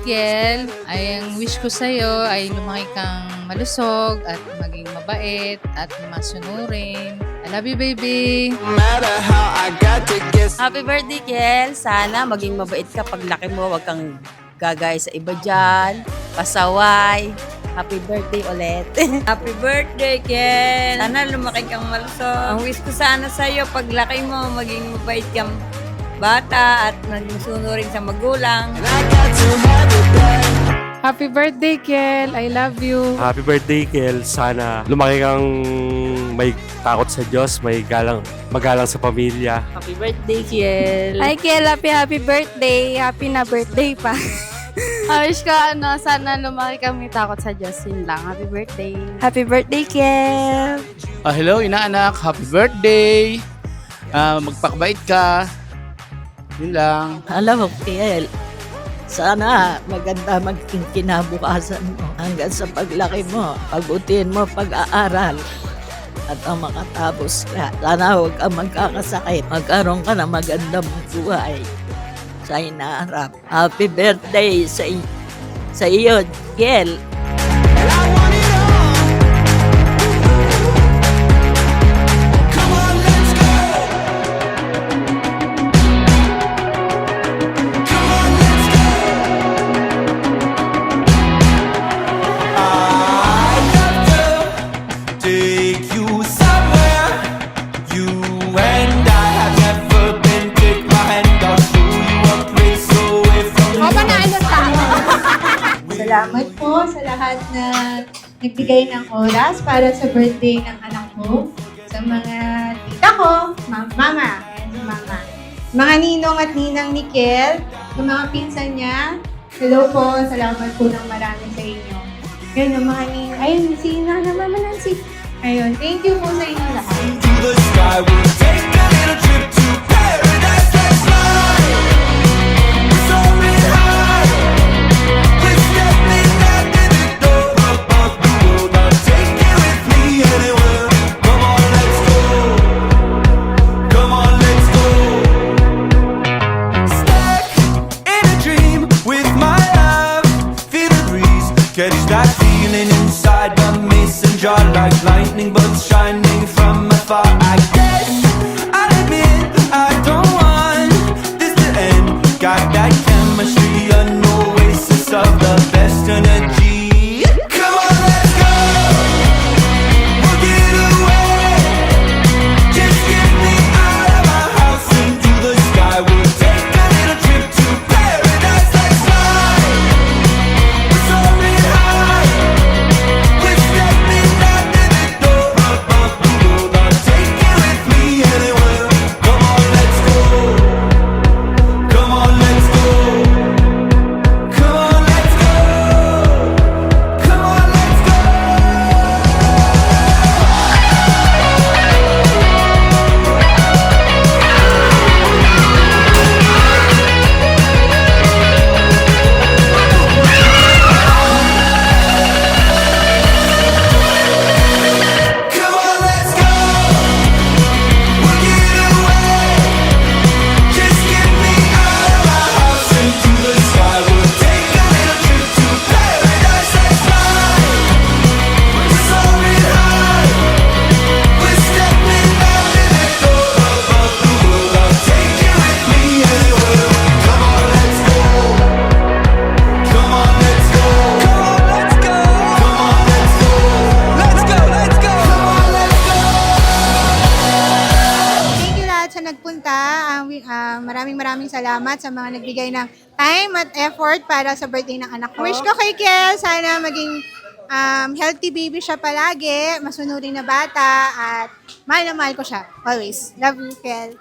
Kiel, ay ang wish ko sa'yo ay lumaki kang malusog at maging mabait at masunurin. I love you, baby! Happy birthday, Kel. Sana maging mabait ka paglaki mo. Huwag kang gagaya sa iba dyan. Pasaway. Happy birthday ulit. Happy birthday, Kel. Sana lumaki kang malusog. Ang wish ko sana sa'yo, paglaki mo, maging mabait kang bata at maging sunurin sa magulang. Happy birthday, Kiel! I love you! Happy birthday, Kel. Sana lumaki kang may takot sa Diyos, magalang sa pamilya. Happy birthday, Kiel. Hi, Kiel. Happy birthday. Happy na birthday pa. Wish ko, sana lumaki kami takot sa Diyos. Yun lang. Happy birthday. Happy birthday, Kiel. Hello, inaanak. Happy birthday. Magpakabait ka. Yun lang. Alam mo, Kiel, sana maganda maging kinabukasan mo. Hanggang sa paglaki mo, pagutin mo pag-aaral at ang makatapos ka. Sana huwag kang magkakasakit. Magkaroon ka ng magandang buhay sa inaharap. Happy birthday sa iyo, Kiel. Salamat po sa lahat na nagbigay ng oras para sa birthday ng anak ko. Sa mga tita ko, mama, si mama. Mga ninong at ninang ni Kel, sa mga pinsan niya, hello po, salamat po ng marami sa inyo. Yun, yung mga ninong, ayun, si Nana Mama Nancy. Ayun, thank you po sa inyo lahat. Catch that feeling inside the mason jar, like lightning bolts shining from afar. I guess I'll admit I don't want this to end. Got that chemistry, an oasis of the best energy. Come on, let's go. We'll get away. Just get me out of my house into the sky. We'll take a little trip to paradise. Let's fly. We're soaring. Nagpunta. Maraming salamat sa mga nagbigay ng time at effort para sa birthday ng anak ko. Wish ko kay Kel, sana maging healthy baby siya palagi, masunurin na bata, at mahal na mahal ko siya. Always. Love you, Kel.